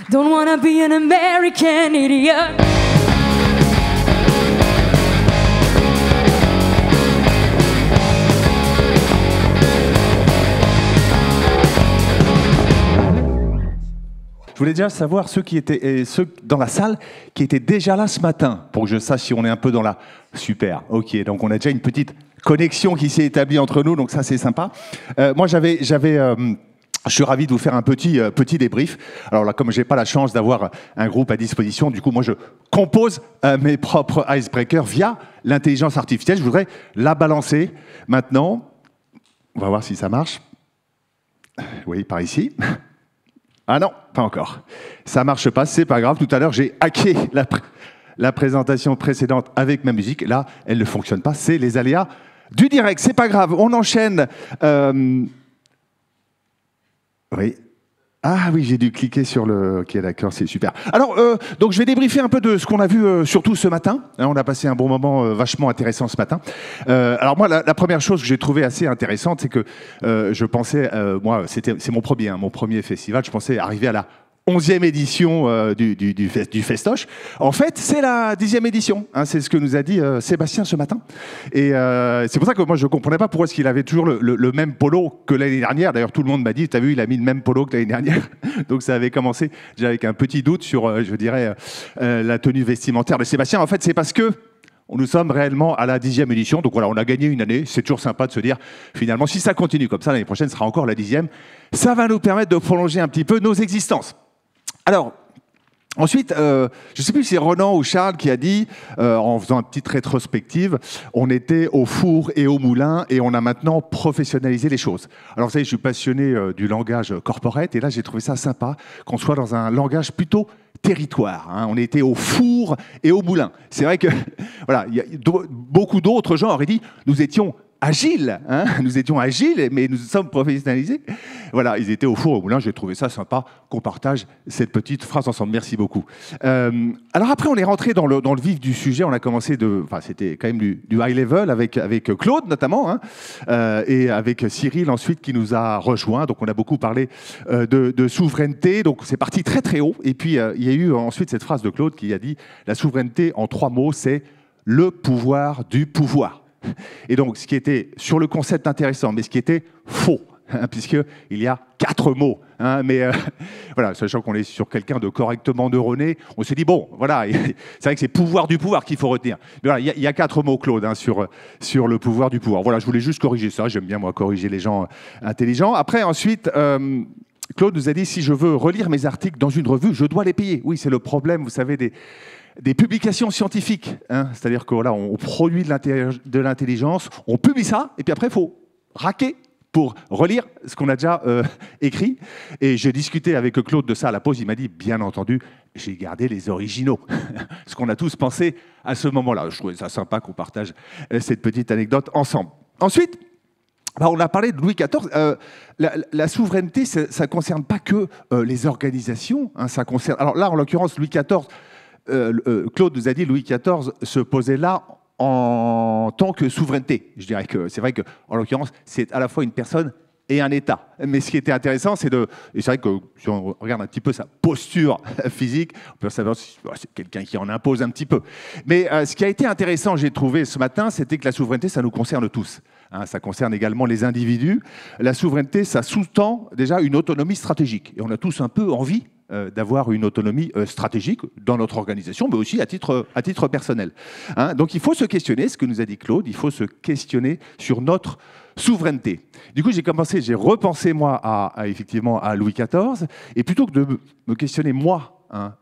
Don't wanna be an American idiot. Je voulais déjà savoir ceux dans la salle qui étaient déjà là ce matin, pour que je sache si on est un peu dans la... Super, ok, donc on a déjà une petite connexion qui s'est établie entre nous, donc ça c'est sympa. Moi je suis ravi de vous faire un petit débrief. Alors là, comme je n'ai pas la chance d'avoir un groupe à disposition, du coup moi je compose mes propres icebreakers via l'intelligence artificielle. Je voudrais la balancer maintenant. On va voir si ça marche. Oui, par ici. Ah non, pas encore. Ça marche pas, c'est pas grave. Tout à l'heure, j'ai hacké la présentation précédente avec ma musique. Là, elle ne fonctionne pas. C'est les aléas du direct. C'est pas grave. On enchaîne. Oui. Ah oui, j'ai dû cliquer sur le... Ok, d'accord, c'est super. Alors, donc je vais débriefer un peu de ce qu'on a vu surtout ce matin. On a passé un bon moment vachement intéressant ce matin. Alors moi, la première chose que j'ai trouvée assez intéressante, c'est que je pensais, moi, c'est mon premier festival, je pensais arriver à la 11e édition du Festoche. En fait, c'est la 10e édition. Hein, c'est ce que nous a dit Sébastien ce matin. Et c'est pour ça que moi, je ne comprenais pas pourquoi est-ce qu'il avait toujours le même polo que l'année dernière. D'ailleurs, tout le monde m'a dit, t'as vu, il a mis le même polo que l'année dernière. Donc, ça avait commencé déjà avec un petit doute sur, je dirais, la tenue vestimentaire de Sébastien. En fait, c'est parce que nous sommes réellement à la 10e édition. Donc voilà, on a gagné une année. C'est toujours sympa de se dire, finalement, si ça continue comme ça, l'année prochaine sera encore la 10e. Ça va nous permettre de prolonger un petit peu nos existences. Alors, ensuite, je ne sais plus si c'est Ronan ou Charles qui a dit, en faisant une petite rétrospective, on était au four et au moulin et on a maintenant professionnalisé les choses. Alors, vous savez, je suis passionné du langage corporate et là, j'ai trouvé ça sympa qu'on soit dans un langage plutôt territoire. Hein. On était au four et au moulin. C'est vrai que, voilà, beaucoup d'autres gens auraient dit, nous étions agiles, hein, nous étions agiles, mais nous sommes professionnalisés. Voilà, ils étaient au four au moulin, j'ai trouvé ça sympa qu'on partage cette petite phrase ensemble. Merci beaucoup. Alors après, on est rentré dans le vif du sujet, on a commencé c'était quand même du high level avec Claude notamment, hein, et avec Cyril ensuite qui nous a rejoints. Donc on a beaucoup parlé de souveraineté, donc c'est parti très très haut. Et puis il y a eu ensuite cette phrase de Claude qui a dit, la souveraineté en 3 mots, c'est le pouvoir du pouvoir. Et donc, ce qui était sur le concept intéressant, mais ce qui était faux, hein, puisqu'il y a 4 mots. Hein, mais voilà, sachant qu'on est sur quelqu'un de correctement neuroné, on s'est dit, bon, voilà, c'est vrai que c'est pouvoir du pouvoir qu'il faut retenir. Mais voilà, il y a 4 mots, Claude, hein, sur le pouvoir du pouvoir. Voilà, je voulais juste corriger ça. J'aime bien, moi, corriger les gens intelligents. Après, ensuite... Claude nous a dit, si je veux relire mes articles dans une revue, je dois les payer. Oui, c'est le problème, vous savez, des publications scientifiques. Hein. C'est-à-dire que voilà, on produit de l'intelligence, on publie ça, et puis après, il faut raquer pour relire ce qu'on a déjà écrit. Et j'ai discuté avec Claude de ça à la pause. Il m'a dit, bien entendu, j'ai gardé les originaux. Ce qu'on a tous pensé à ce moment-là. Je trouvais ça sympa qu'on partage cette petite anecdote ensemble. Ensuite, on a parlé de Louis XIV. La souveraineté, ça ne concerne pas que les organisations. Hein, ça concerne... Alors là, en l'occurrence, Louis XIV, Claude nous a dit, Louis XIV se posait là en tant que souveraineté. Je dirais que c'est vrai qu'en l'occurrence, c'est à la fois une personne et un État. Mais ce qui était intéressant, et c'est vrai que si on regarde un petit peu sa posture physique, on peut savoir si c'est quelqu'un qui en impose un petit peu. Mais ce qui a été intéressant, j'ai trouvé ce matin, c'était que la souveraineté, ça nous concerne tous. Hein, ça concerne également les individus. La souveraineté, ça sous-tend déjà une autonomie stratégique. Et on a tous un peu envie d'avoir une autonomie stratégique dans notre organisation, mais aussi à titre personnel. Hein, donc il faut se questionner, ce que nous a dit Claude, il faut se questionner sur notre souveraineté. Du coup, j'ai repensé, moi, effectivement à Louis XIV, et plutôt que de me questionner, moi, hein,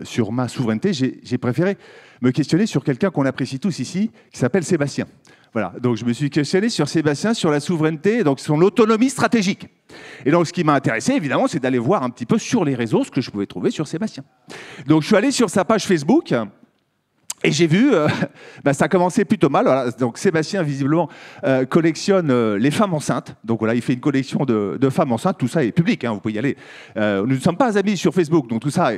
sur ma souveraineté, j'ai préféré me questionner sur quelqu'un qu'on apprécie tous ici, qui s'appelle Sébastien. Voilà, donc je me suis questionné sur Sébastien, sur la souveraineté, donc son autonomie stratégique. Et donc ce qui m'a intéressé, évidemment, c'est d'aller voir un petit peu sur les réseaux ce que je pouvais trouver sur Sébastien. Donc je suis allé sur sa page Facebook, et j'ai vu, ça a commencé plutôt mal. Voilà. Donc Sébastien, visiblement, collectionne les femmes enceintes. Donc voilà, il fait une collection de femmes enceintes. Tout ça est public, hein, vous pouvez y aller. Nous ne sommes pas amis sur Facebook, donc tout ça,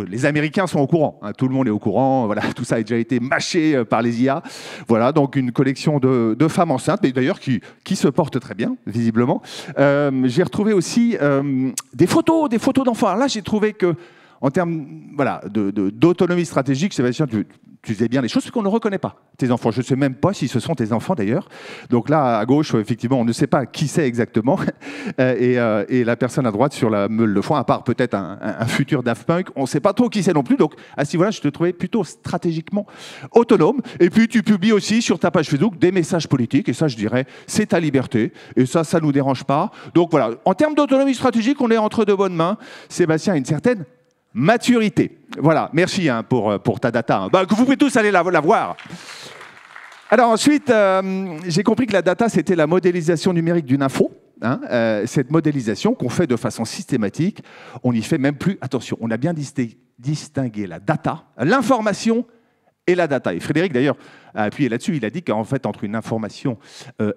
les Américains sont au courant. Hein, tout le monde est au courant. Voilà, tout ça a déjà été mâché par les IA. Voilà, donc une collection de femmes enceintes, mais d'ailleurs qui se portent très bien, visiblement. J'ai retrouvé aussi des photos d'enfants. Alors là, j'ai trouvé que en termes voilà, d'autonomie stratégique, Sébastien, tu faisais bien les choses, parce qu'on ne reconnaît pas tes enfants. Je ne sais même pas si ce sont tes enfants d'ailleurs. Donc là, à gauche, effectivement, on ne sait pas qui c'est exactement. Et la personne à droite sur la meule de foin, à part peut-être un futur Daft Punk, on ne sait pas trop qui c'est non plus. Donc à ce niveau-là, je te trouvais plutôt stratégiquement autonome. Et puis tu publies aussi sur ta page Facebook des messages politiques. Et ça, je dirais, c'est ta liberté. Et ça ne nous dérange pas. Donc voilà, en termes d'autonomie stratégique, on est entre de bonnes mains. Sébastien a une certaine maturité. Voilà, merci pour ta data. Bah, que vous pouvez tous aller la voir. Alors ensuite, j'ai compris que la data, c'était la modélisation numérique d'une info. Cette modélisation qu'on fait de façon systématique, on n'y fait même plus attention. On a bien distingué la data, l'information et la data. Et Frédéric, d'ailleurs, a appuyé là-dessus. Il a dit qu'en fait, entre une information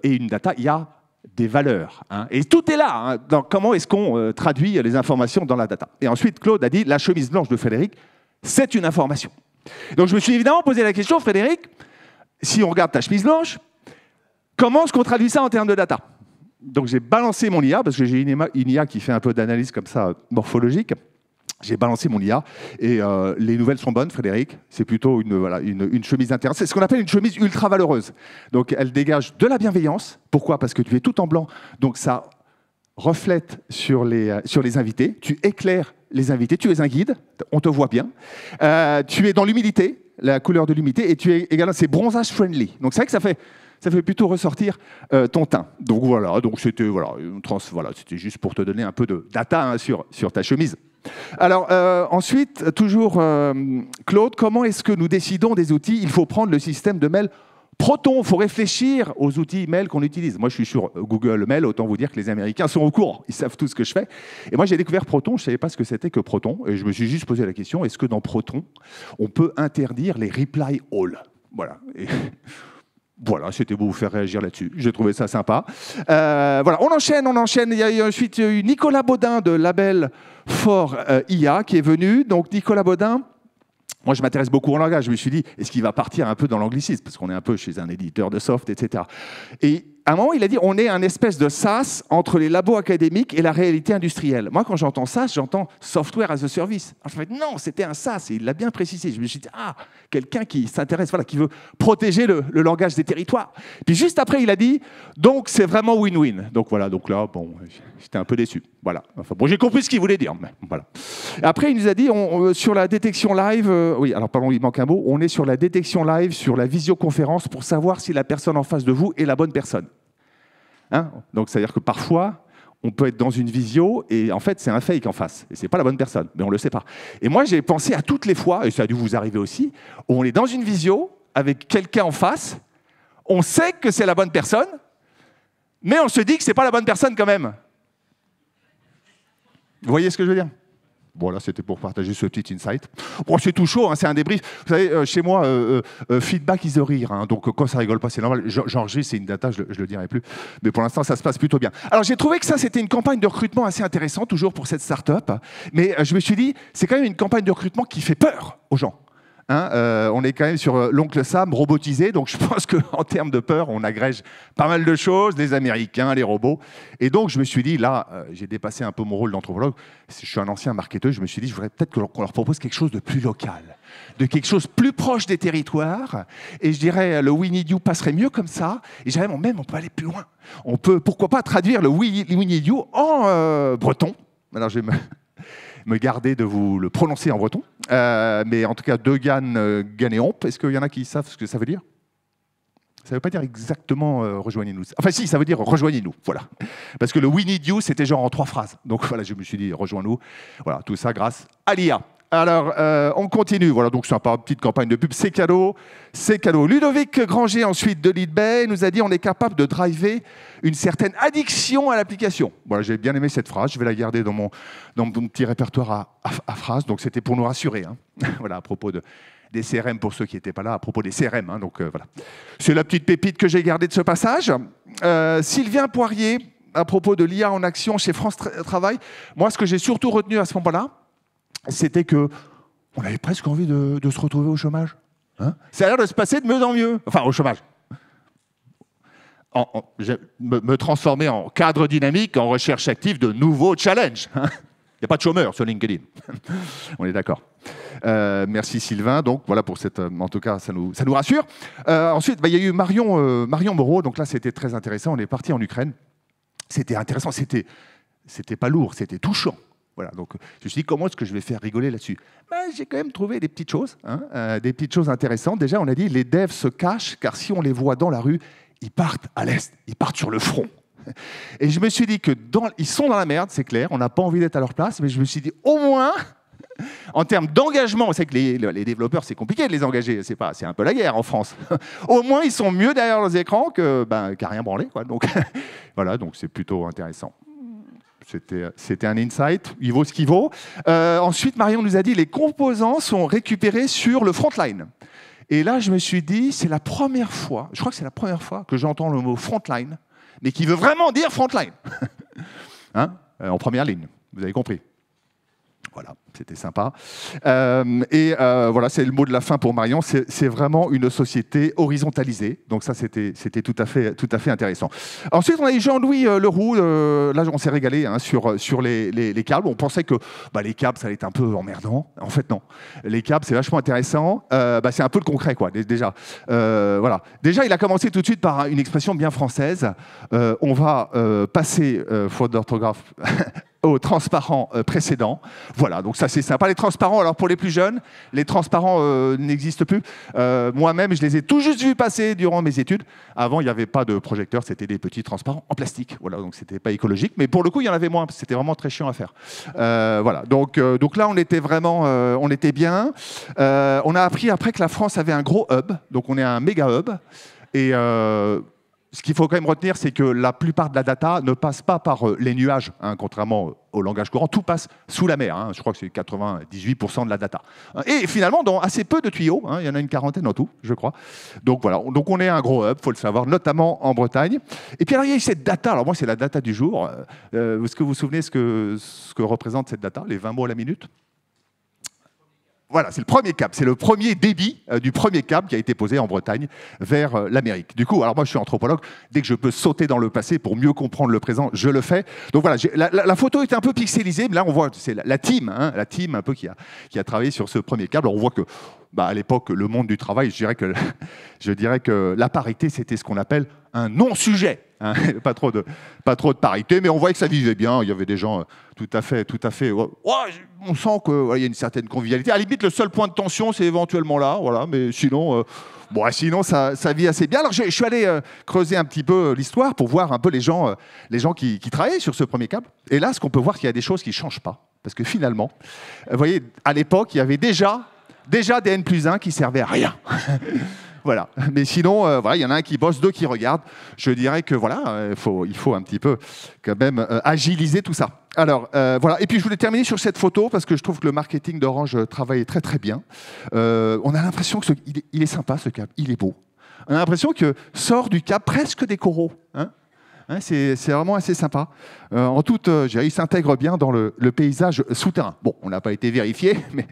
et une data, il y a des valeurs. Et tout est là. Dans comment est-ce qu'on traduit les informations dans la data. Et ensuite, Claude a dit, la chemise blanche de Frédéric, c'est une information. Donc je me suis évidemment posé la question, Frédéric, si on regarde ta chemise blanche, comment est-ce qu'on traduit ça en termes de data? Donc j'ai balancé mon IA, parce que j'ai une IA qui fait un peu d'analyse comme ça, morphologique. J'ai balancé mon IA et les nouvelles sont bonnes, Frédéric. C'est plutôt une chemise intéressante. C'est ce qu'on appelle une chemise ultra valeureuse. Donc elle dégage de la bienveillance. Pourquoi? Parce que tu es tout en blanc. Donc ça reflète sur les invités. Tu éclaires les invités. Tu es un guide. On te voit bien. Tu es dans l'humilité, la couleur de l'humilité. Et tu es également, c'est bronzage friendly. Donc c'est vrai que ça fait plutôt ressortir ton teint. Donc voilà, donc c'était c'était juste pour te donner un peu de data sur ta chemise. Alors ensuite, toujours Claude, comment est-ce que nous décidons des outils? Il faut prendre le système de mail Proton, il faut réfléchir aux outils mail qu'on utilise. Moi, je suis sur Google Mail, autant vous dire que les Américains sont au courant, ils savent tout ce que je fais. Et moi, j'ai découvert Proton, je ne savais pas ce que c'était que Proton, et je me suis juste posé la question, est-ce que dans Proton, on peut interdire les reply all? Voilà. Et voilà, c'était pour vous faire réagir là-dessus. J'ai trouvé ça sympa. Voilà, on enchaîne. Il y a ensuite Nicolas Baudin de Label for IA qui est venu. Donc, Nicolas Baudin, moi, je m'intéresse beaucoup au langage. Je me suis dit, est-ce qu'il va partir un peu dans l'anglicisme? Parce qu'on est un peu chez un éditeur de soft, etc. Et à un moment, il a dit, on est un espèce de SaaS entre les labos académiques et la réalité industrielle. Moi, quand j'entends SaaS, j'entends Software as a Service. Alors, je me dis, non, c'était un SaaS, et il l'a bien précisé. Je me suis dit, quelqu'un qui s'intéresse, qui veut protéger le langage des territoires. Puis juste après, il a dit, donc c'est vraiment win-win. Donc voilà, donc là, bon, j'étais un peu déçu. Voilà. Enfin, bon, j'ai compris ce qu'il voulait dire, mais voilà. Après, il nous a dit, sur la détection live, oui, alors pardon, il manque un mot, on est sur la détection live, sur la visioconférence, pour savoir si la personne en face de vous est la bonne personne. Donc, c'est-à-dire que parfois, on peut être dans une visio et en fait, c'est un fake en face. Et ce n'est pas la bonne personne, mais on ne le sait pas. Et moi, j'ai pensé à toutes les fois, et ça a dû vous arriver aussi, où on est dans une visio avec quelqu'un en face, on sait que c'est la bonne personne, mais on se dit que ce n'est pas la bonne personne quand même. Vous voyez ce que je veux dire? Bon, là, c'était pour partager ce petit insight. Bon, c'est tout chaud, c'est un débrief. Vous savez, chez moi, feedback is a rire. Donc, quand ça rigole pas, c'est normal. J'enregistre, c'est une data, je le dirai plus. Mais pour l'instant, ça se passe plutôt bien. Alors, j'ai trouvé que ça, c'était une campagne de recrutement assez intéressante, toujours pour cette start-up. Mais je me suis dit, c'est quand même une campagne de recrutement qui fait peur aux gens. On est quand même sur l'oncle Sam robotisé, donc je pense qu'en termes de peur, on agrège pas mal de choses, les Américains, les robots. Et donc je me suis dit, là, j'ai dépassé un peu mon rôle d'anthropologue, je suis un ancien marketeur, je me suis dit, je voudrais peut-être qu'on leur propose quelque chose de plus local, de quelque chose plus proche des territoires. Et je dirais, le We Need You passerait mieux comme ça. Et je dirais, même, on peut aller plus loin. On peut, pourquoi pas, traduire le We Need You en breton. Alors je vais me garder de vous le prononcer en breton. Mais en tout cas, Degan Ganéomp, est-ce qu'il y en a qui savent ce que ça veut dire? Ça ne veut pas dire exactement rejoignez-nous. Enfin si, ça veut dire rejoignez-nous, voilà. Parce que le We Need You, c'était genre en 3 phrases. Donc voilà, je me suis dit rejoins-nous. Voilà, tout ça grâce à l'IA. Alors, on continue. Voilà, donc sympa, petite campagne de pub. C'est cadeau, c'est cadeau. Ludovic Granger, ensuite de Leadbay, nous a dit on est capable de driver une certaine addiction à l'application. Voilà, j'ai bien aimé cette phrase. Je vais la garder dans mon petit répertoire à phrases. Donc, c'était pour nous rassurer. Voilà, à propos des CRM, pour ceux qui n'étaient pas là, à propos des CRM. Donc, voilà. C'est la petite pépite que j'ai gardée de ce passage. Sylvain Poirier, à propos de l'IA en action chez France Travail. Moi, ce que j'ai surtout retenu à ce moment-là, c'était qu'on avait presque envie de se retrouver au chômage. Ça a l'air de se passer de mieux en mieux. Enfin, au chômage. Me transformer en cadre dynamique, en recherche active de nouveaux challenges. Il n'y a pas de chômeurs sur LinkedIn. On est d'accord. Merci Sylvain. Donc voilà pour cette. En tout cas, ça nous rassure. Ensuite, il y a eu Marion Moreau. Donc là, c'était très intéressant. On est parti en Ukraine. C'était intéressant. C'était pas lourd. C'était touchant. Voilà. Donc je me suis dit comment est-ce que je vais faire rigoler là-dessus. J'ai quand même trouvé des petites choses, des petites choses intéressantes. Déjà, on a dit les devs se cachent car si on les voit dans la rue, ils partent à l'est. Ils partent sur le front. Et je me suis dit que ils sont dans la merde, c'est clair. On n'a pas envie d'être à leur place, mais je me suis dit au moins. En termes d'engagement, on sait que les développeurs, c'est compliqué de les engager. C'est un peu la guerre en France. Au moins, ils sont mieux derrière leurs écrans qu'à rien branler, quoi. Donc, voilà, donc c'est plutôt intéressant. C'était un insight. Il vaut ce qu'il vaut. Ensuite, Marion nous a dit les composants sont récupérés sur le frontline. Et là, je me suis dit, c'est la première fois, je crois que c'est la première fois que j'entends le mot frontline, mais qui veut vraiment dire frontline. En première ligne, vous avez compris. Voilà, c'était sympa. Voilà, c'est le mot de la fin pour Marion. C'est vraiment une société horizontalisée. Donc ça, c'était tout à fait intéressant. Ensuite, on a eu Jean-Louis Leroux. Là, on s'est régalé sur les câbles. On pensait que les câbles, ça allait être un peu emmerdant. En fait, non. Les câbles, c'est vachement intéressant. C'est un peu le concret, quoi, déjà. Voilà. Déjà, il a commencé tout de suite par une expression bien française. On va passer, faute d'orthographe, au transparent précédent. Voilà, donc ça c'est sympa. Les transparents, alors pour les plus jeunes, les transparents n'existent plus. Moi-même, je les ai tout juste vus passer durant mes études. Avant, il n'y avait pas de projecteur, c'était des petits transparents en plastique. Voilà, donc c'était pas écologique, mais pour le coup, il y en avait moins, parce que c'était vraiment très chiant à faire. Voilà, donc là, on était vraiment, on était bien. On a appris après que la France avait un gros hub, donc on est un méga hub. Et ce qu'il faut quand même retenir, c'est que la plupart de la data ne passe pas par les nuages, contrairement au langage courant. Tout passe sous la mer. Je crois que c'est 98% de la data. Et finalement, dans assez peu de tuyaux. Il y en a une quarantaine en tout, je crois. Donc voilà. Donc on est un gros hub, il faut le savoir, notamment en Bretagne. Et puis alors, il y a eu cette data. Alors moi, c'est la data du jour. Est-ce que vous vous souvenez ce que représente cette data, les 20 mots à la minute ? Voilà, c'est le premier câble, c'est le premier débit du premier câble qui a été posé en Bretagne vers l'Amérique. Du coup, alors moi je suis anthropologue, dès que je peux sauter dans le passé pour mieux comprendre le présent, je le fais. Donc voilà, la photo est un peu pixelisée, mais là on voit, c'est la team un peu qui a travaillé sur ce premier câble. Alors on voit que à l'époque, le monde du travail, je dirais que la parité, c'était ce qu'on appelle un non-sujet. Pas trop de parité, mais on voyait que ça vivait bien. Il y avait des gens tout à fait. On sent qu'il y a une certaine convivialité. À la limite, le seul point de tension, c'est éventuellement là. Voilà, mais sinon, ça vit assez bien. Alors, je suis allé creuser un petit peu l'histoire pour voir un peu les gens qui travaillaient sur ce premier câble. Et là, ce qu'on peut voir, c'est qu'il y a des choses qui ne changent pas. Parce que finalement, vous voyez, à l'époque, il y avait déjà des N+1 qui servaient à rien. Voilà. Mais sinon, il y en a un qui bosse, deux qui regardent. Je dirais que il faut un petit peu quand même agiliser tout ça. Alors, voilà. Et puis, je voulais terminer sur cette photo parce que je trouve que le marketing d'Orange travaille très, très bien. On a l'impression qu'il est sympa, ce câble. Il est beau. On a l'impression que sort du câble presque des coraux. C'est vraiment assez sympa. Il s'intègre bien dans le paysage souterrain. Bon, on n'a pas été vérifié, mais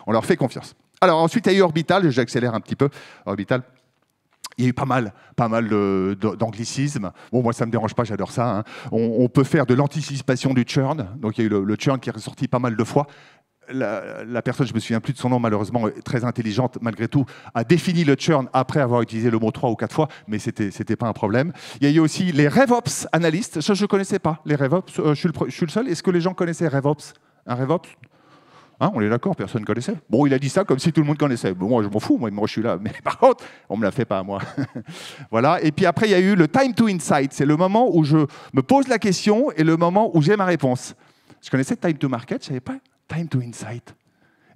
on leur fait confiance. Alors ensuite, il y a eu Orbital, j'accélère un petit peu. Orbital, il y a eu pas mal d'anglicismes. Bon, moi, ça ne me dérange pas, j'adore ça. On peut faire de l'anticipation du churn. Donc, il y a eu le churn qui est ressorti pas mal de fois. La personne, je ne me souviens plus de son nom, malheureusement, très intelligente, malgré tout, a défini le churn après avoir utilisé le mot 3 ou 4 fois, mais ce n'était pas un problème. Il y a eu aussi les RevOps analystes. Ça, je ne connaissais pas, les RevOps. Je suis le seul. Est-ce que les gens connaissaient RevOps ? Un RevOps ? On est d'accord, personne ne connaissait. Bon, il a dit ça comme si tout le monde connaissait. Bon, moi, je m'en fous, moi, je suis là. Mais par contre, on ne me la fait pas à moi. Voilà. Et puis après, il y a eu le time to insight. C'est le moment où je me pose la question et le moment où j'ai ma réponse. Je connaissais time to market, je ne savais pas time to insight.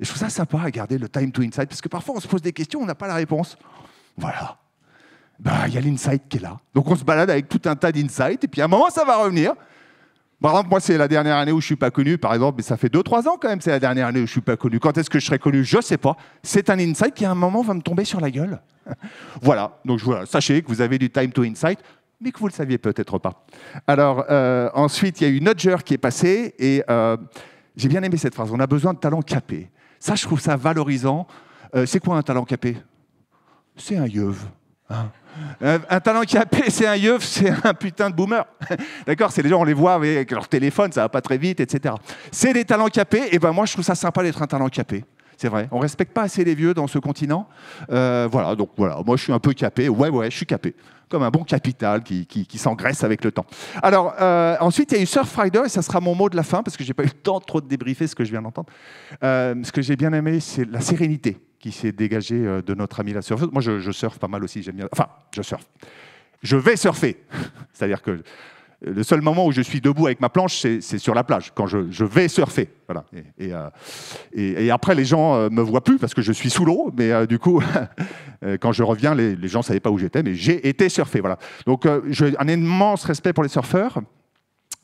Et je trouve ça sympa à garder le time to insight, parce que parfois, on se pose des questions, on n'a pas la réponse. Voilà. Il y a l'insight qui est là. Donc, on se balade avec tout un tas d'insights, et puis à un moment, ça va revenir. Par exemple, moi, c'est la dernière année où je ne suis pas connu, par exemple, mais ça fait 2-3 ans quand même, c'est la dernière année où je ne suis pas connu. Quand est-ce que je serai connu ? Je ne sais pas. C'est un insight qui, à un moment, va me tomber sur la gueule. Voilà. Donc, sachez que vous avez du time to insight, mais que vous ne le saviez peut-être pas. Alors, ensuite, il y a eu Nudger qui est passé, et j'ai bien aimé cette phrase. On a besoin de talents capés. Ça, je trouve ça valorisant. C'est quoi un talent capé ? C'est un yeuve. Un talent capé, c'est un yeuf, c'est un putain de boomer. D'accord? C'est les gens, on les voit avec leur téléphone, ça va pas très vite, etc. C'est des talents capés, et ben moi je trouve ça sympa d'être un talent capé. C'est vrai. On respecte pas assez les vieux dans ce continent. Voilà, donc voilà, moi je suis un peu capé. Ouais, je suis capé. Comme un bon capital qui s'engraisse avec le temps. Alors, ensuite, il y a eu Surfrider, et ça sera mon mot de la fin, parce que j'ai pas eu le temps trop de débriefer ce que je viens d'entendre. Ce que j'ai bien aimé, c'est la sérénité qui s'est dégagée de notre ami la surfeuse. Moi, je surfe pas mal aussi, j'aime bien. Enfin, je surfe. Je vais surfer. C'est-à-dire que le seul moment où je suis debout avec ma planche, c'est sur la plage, quand je vais surfer. Voilà. Et après, les gens me voient plus parce que je suis sous l'eau, mais du coup, quand je reviens, les gens ne savaient pas où j'étais, mais j'ai été surfer. Voilà. Donc, j'ai un immense respect pour les surfeurs.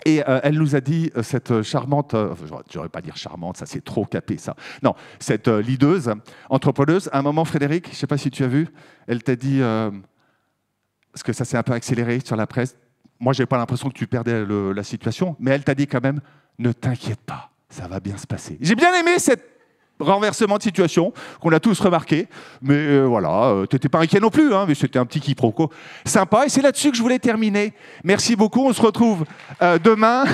Et elle nous a dit, cette charmante, je n'aurais pas dire charmante, ça c'est trop capé ça. Non, cette leaduse, entrepreneuse, à un moment, Frédéric, je ne sais pas si tu as vu, elle t'a dit, parce que ça s'est un peu accéléré sur la presse, moi, je n'ai pas l'impression que tu perdais la situation, mais elle t'a dit quand même, ne t'inquiète pas, ça va bien se passer. J'ai bien aimé cet renversement de situation qu'on a tous remarqué, mais voilà, tu n'étais pas inquiet non plus, hein, mais c'était un petit quiproquo sympa, et c'est là-dessus que je voulais terminer. Merci beaucoup, on se retrouve demain.